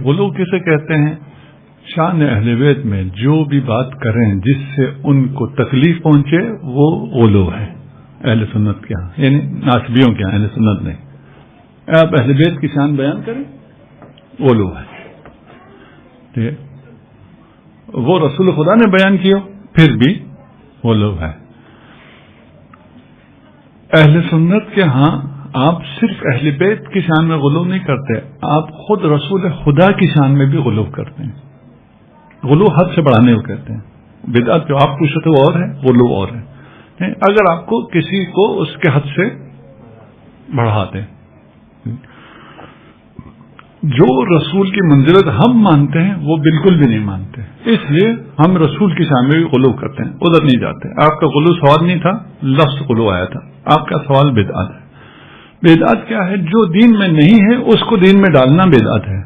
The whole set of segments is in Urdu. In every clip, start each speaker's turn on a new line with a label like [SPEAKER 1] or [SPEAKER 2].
[SPEAKER 1] غلو کسے کہتے ہیں؟ شان اہل بیت میں جو بھی بات کریں جس سے ان کو تکلیف پہنچے وہ غلو ہے اہل سنت کے ہاں، یعنی ناسبیوں کے ہاں، اہل سنت نہیں۔ آپ اہل بیت کی شان بیان کریں غلو ہے، ٹھیک ہے؟ وہ رسول خدا نے بیان کیا پھر بھی غلو ہے۔ اہل سنت کے ہاں آپ صرف اہل بیت کی شان میں غلو نہیں کرتے، آپ خود رسول خدا کی شان میں بھی غلو کرتے ہیں۔ غلو حد سے بڑھانے کو کہتے ہیں۔ بدعت جو آپ پوچھ رہے وہ اور ہے، غلو اور ہے۔ اگر آپ کو کسی کو اس کے حد سے بڑھاتے، جو رسول کی منزلت ہم مانتے ہیں وہ بالکل بھی نہیں مانتے، اس لیے ہم رسول کی شان میں بھی غلو کرتے ہیں، ادھر نہیں جاتے۔ آپ کا غلو سوال نہیں تھا، لفظ غلو آیا تھا، آپ کا سوال بدعت ہے۔ بدعت کیا ہے؟ جو دین میں نہیں ہے اس کو دین میں ڈالنا بدعت ہے،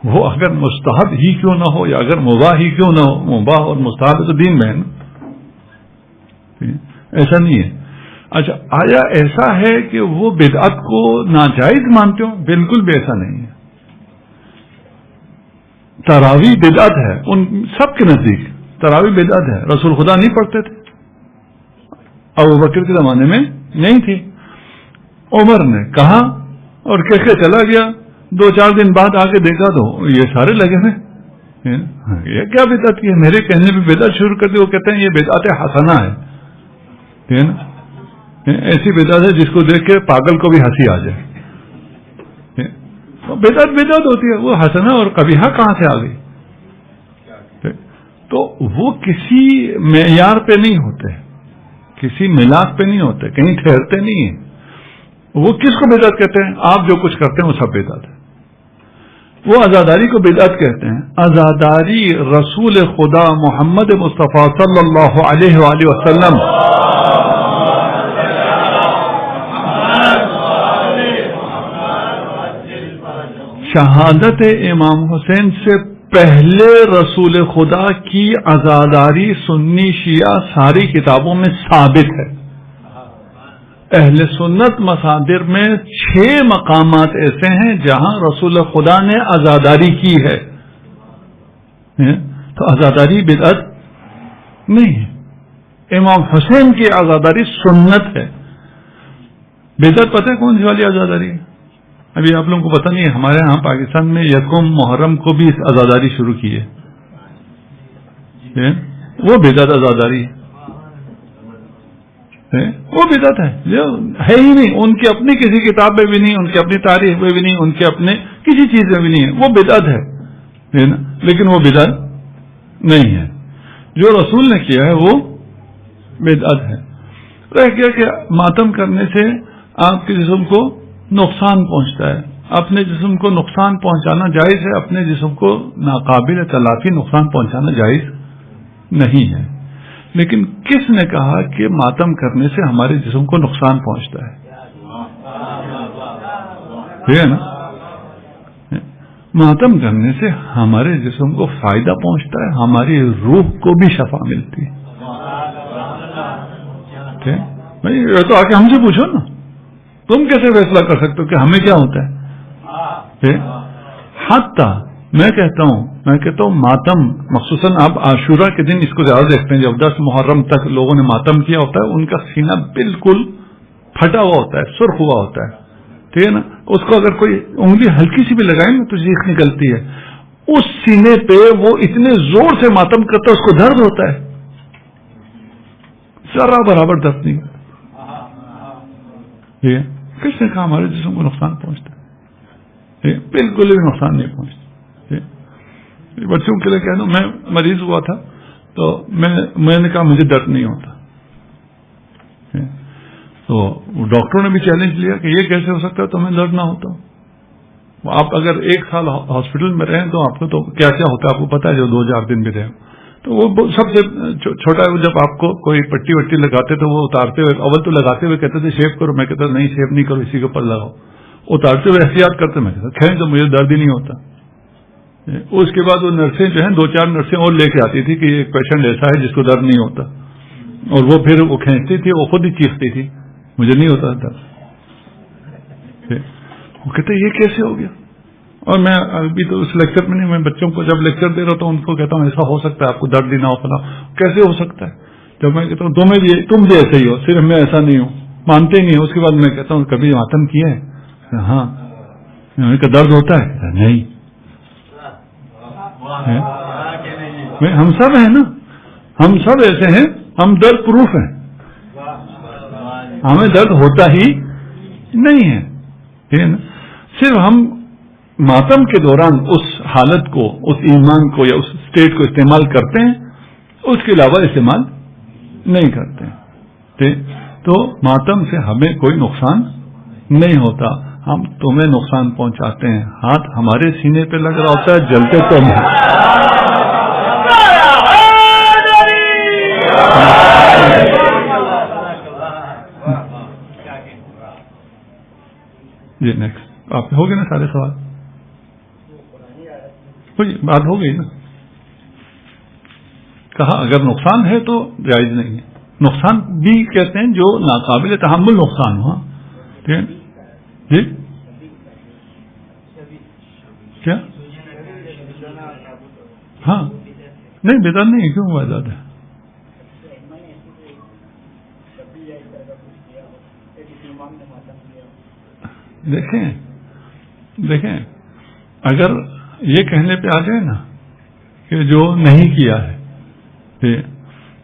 [SPEAKER 1] وہ اگر مستحب ہی کیوں نہ ہو یا اگر مباح ہی کیوں نہ ہو، مباح اور مستحب تو دین میں ہے نا، ایسا نہیں ہے۔ اچھا، آیا ایسا ہے کہ وہ بدعت کو ناجائز مانتے ہو؟ بالکل بھی ایسا نہیں ہے۔ تراویح بدعت ہے ان سب کے نزدیک، تراویح بدعت ہے، رسول خدا نہیں پڑھتے تھے، ابوبکر کے زمانے میں نہیں تھی، عمر نے کہا اور کہہ کے چلا گیا، 2-4 دن بعد آ کے دیکھا تو یہ سارے لگے ہوئے، یہ کیا بدعت کی ہے؟ میرے کہنے پہ بدعت شروع کر دی۔ وہ کہتے ہیں یہ بدعت حسنہ ہے، ایسی بدعت ہے جس کو دیکھ کے پاگل کو بھی ہنسی آ جائے۔ بدعت بدعت ہوتی ہے، وہ حسنہ اور قبیحہ کہاں سے آ گئی؟ تو وہ کسی معیار پہ نہیں ہوتے، کسی ملاک پہ نہیں ہوتے، کہیں ٹھہرتے نہیں ہیں۔ وہ کس کو بدعت کہتے ہیں؟ آپ جو کچھ کرتے ہیں وہ سب بدعت ہے۔ وہ عزاداری کو بدعت کہتے ہیں۔ عزاداری رسول خدا محمد مصطفیٰ صلی اللہ علیہ وآلہ وسلم شہادت امام حسین سے پہلے رسول خدا کی عزاداری سنی شیعہ ساری کتابوں میں ثابت ہے۔ اہل سنت مصادر میں 6 مقامات ایسے ہیں جہاں رسول خدا نے عزاداری کی ہے، تو عزاداری بدعت نہیں ہے۔ امام حسین کی عزاداری سنت ہے۔ بدعت پتہ ہے کون سی والی عزاداری ہے؟ ابھی آپ لوگوں کو پتہ نہیں ہے، ہمارے ہاں پاکستان میں 1 محرم کو بھی عزاداری شروع کی ہے، وہ بدعت عزاداری ہے، وہ بدعت ہے، جو ہے ہی نہیں، ان کی اپنی کسی کتاب میں بھی نہیں، ان کی اپنی تاریخ میں بھی نہیں، ان کے اپنے کسی چیز میں بھی نہیں ہے، وہ بدعت ہے نا، لیکن وہ بدعت نہیں ہے۔ جو رسول نے کیا ہے وہ بدعت ہے۔ رہ گیا کہ ماتم کرنے سے آپ کے جسم کو نقصان پہنچتا ہے، اپنے جسم کو نقصان پہنچانا جائز ہے، اپنے جسم کو ناقابل تلافی نقصان پہنچانا جائز نہیں ہے۔ لیکن کس نے کہا کہ ماتم کرنے سے ہمارے جسم کو نقصان پہنچتا ہے؟ ٹھیک ہے نا؟ ماتم کرنے سے ہمارے جسم کو فائدہ پہنچتا ہے، ہماری روح کو بھی شفا ملتی ہے۔ بھائی یہ تو آ کے ہم سے پوچھو نا، تم کیسے فیصلہ کر سکتے ہو کہ ہمیں کیا ہوتا ہے؟ حتیٰ میں کہتا ہوں ماتم، مخصوصاً آپ عاشورہ کے دن اس کو زیادہ دیکھتے ہیں، جب 10 محرم تک لوگوں نے ماتم کیا ہوتا ہے، ان کا سینہ بالکل پھٹا ہوا ہوتا ہے، سرخ ہوا ہوتا ہے، ٹھیک ہے نا؟ اس کو اگر کوئی انگلی ہلکی سی بھی لگائے نا تو چیخ نکلتی ہے۔ اس سینے پہ وہ اتنے زور سے ماتم کرتا ہے، اس کو درد ہوتا ہے، ذرا برابر درد نہیں ہوتا۔ کس نے کہا ہمارے جسم کو نقصان پہنچتا ہے؟ بالکل بھی نقصان نہیں پہنچتا۔ بچوں کے لیے کہہ دوں، میں مریض ہوا تھا تو میں نے کہا مجھے درد نہیں ہوتا، تو ڈاکٹروں نے بھی چیلنج لیا کہ یہ کیسے ہو سکتا ہے تمہیں درد نہ ہوتا؟ آپ اگر 1 سال ہاسپٹل میں رہیں تو آپ کو تو کیا کیا ہوتا ہے آپ کو پتا ہے، جو 2-4 دن بھی رہے، تو وہ سب سے چھوٹا ہے، جب آپ کو کوئی پٹی وٹی لگاتے تو وہ اتارتے ہوئے، اول تو لگاتے ہوئے کہتے تھے شیو کرو، میں کہتا نہیں شیو نہیں کرو، اسی کے اوپر لگاؤ، اتارتے ہوئے احتیاط کرتے، میں کہتا کھینچ تو مجھے درد ہی نہیں ہوتا۔ اس کے بعد وہ نرسیں جو ہیں 2-4 نرسیں اور لے کے آتی تھی کہ ایک پیشنٹ ایسا ہے جس کو درد نہیں ہوتا، اور وہ پھر وہ کھینچتی تھی، وہ خود ہی چیختی تھی مجھے نہیں ہوتا درد۔ وہ کہتے یہ کیسے ہو گیا؟ اور میں ابھی تو اس لیکچر میں نہیں، میں بچوں کو جب لیکچر دے رہا ہوں ان کو کہتا ہوں ایسا ہو سکتا ہے آپ کو درد ہی نہ ہو فلاں، کیسے ہو سکتا ہے؟ جب میں کہتا ہوں تم بھی ایسے ہی ہو، صرف میں ایسا نہیں ہوں، مانتے نہیں ہو. اس کے بعد میں کہتا ہوں کبھی ماتم کیا ہے؟ ہاں. کا درد ہوتا ہے؟ نہیں. ہم سب ہیں نا، ہم سب ایسے ہیں، ہم درد پروف ہیں، ہمیں درد ہوتا ہی نہیں ہے. ٹھیک ہے نا؟ صرف ہم ماتم کے دوران اس حالت کو، اس ایمان کو یا اس اسٹیٹ کو استعمال کرتے ہیں، اس کے علاوہ استعمال نہیں کرتے ہیں. تو ماتم سے ہمیں کوئی نقصان نہیں ہوتا، ہم تمہیں نقصان پہنچاتے ہیں. ہاتھ ہمارے سینے پہ لگ رہا ہوتا ہے، جلتے تو ہم. جی نیکسٹ. آپ ہو گئے نا سارے سوال؟ بات ہو گئی نا. کہا اگر نقصان ہے تو جائز نہیں ہے. نقصان بھی کہتے ہیں جو ناقابل تحمل نقصان ہوا. ٹھیک ہے جی. کیا؟ ہاں نہیں بدعت نہیں، کیوں ہوا زیادہ؟ دیکھیں اگر یہ کہنے پہ آ جائے نا کہ جو نہیں کیا ہے،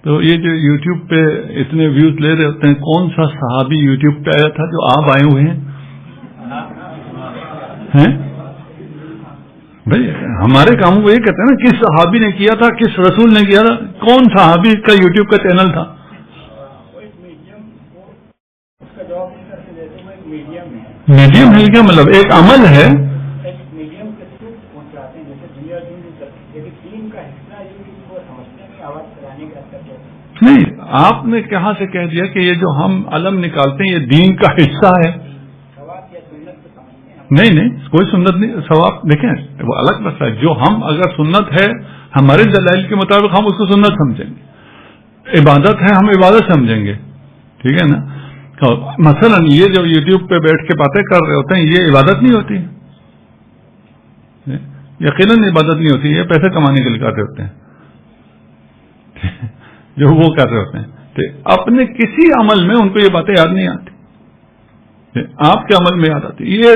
[SPEAKER 1] تو یہ جو یوٹیوب پہ اتنے ویوز لے رہے ہوتے ہیں، کون سا صحابی یوٹیوب پہ آیا تھا جو آپ آئے ہوئے ہیں؟ بھائی ہمارے کاموں کو یہ کہتے ہیں نا کس صحابی نے کیا تھا، کس رسول نے کیا تھا. کون صحابی کا یوٹیوب کا چینل تھا؟ میڈیم ہے کیا مطلب؟ ایک عمل ہے. نہیں، آپ نے کہاں سے کہہ دیا کہ یہ جو ہم علم نکالتے ہیں یہ دین کا حصہ ہے؟ نہیں کوئی سنت نہیں. ثواب دیکھیں وہ الگ مسئلہ ہے. جو ہم اگر سنت ہے ہمارے دلائل کے مطابق ہم اس کو سنت سمجھیں گے، عبادت ہے ہم عبادت سمجھیں گے. ٹھیک ہے نا؟ مثلا یہ جو یوٹیوب پہ بیٹھ کے باتیں کر رہے ہوتے ہیں یہ عبادت نہیں ہوتی، یقیناً عبادت نہیں ہوتی. یہ پیسے کمانے کے لیے کر رہے ہوتے ہیں جو وہ کر رہے ہوتے ہیں. اپنے کسی عمل میں ان کو یہ باتیں یاد نہیں آتی، آپ کے عمل میں یاد آتی. یہ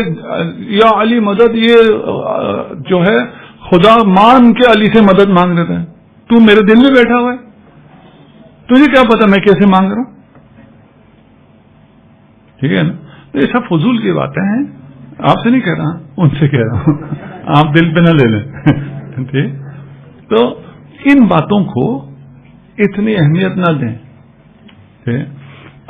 [SPEAKER 1] یا علی مدد، یہ جو ہے خدا مان کے علی سے مدد مانگ لیتا ہے. تو میرے دل میں بیٹھا ہوا ہے، تجھے کیا پتا میں کیسے مانگ رہا ہوں؟ ٹھیک ہے نا؟ تو یہ سب فضول کی باتیں ہیں. آپ سے نہیں کہہ رہا، ان سے کہہ رہا ہوں، آپ دل پہ نہ لے لیں. ٹھیک. تو ان باتوں کو اتنی اہمیت نہ دیں.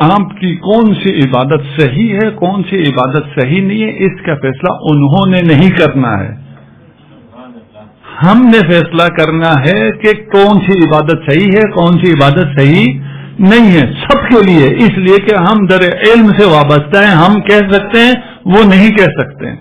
[SPEAKER 1] آپ کی کون سی عبادت صحیح ہے، کون سی عبادت صحیح نہیں ہے، اس کا فیصلہ انہوں نے نہیں کرنا ہے، ہم نے فیصلہ کرنا ہے کہ کون سی عبادت صحیح ہے، کون سی عبادت صحیح نہیں ہے، سب کے لیے. اس لیے کہ ہم در علم سے وابستہ ہیں، ہم کہہ سکتے ہیں وہ نہیں کہہ سکتے.